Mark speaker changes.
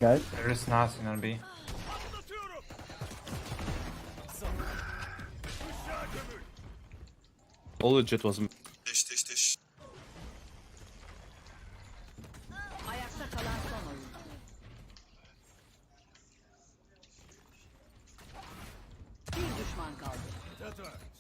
Speaker 1: Guys.
Speaker 2: There is nothing on B.
Speaker 3: All legit was
Speaker 4: Deş.
Speaker 5: Ayakta kalan son oyuncu. Bir düşman kaldı.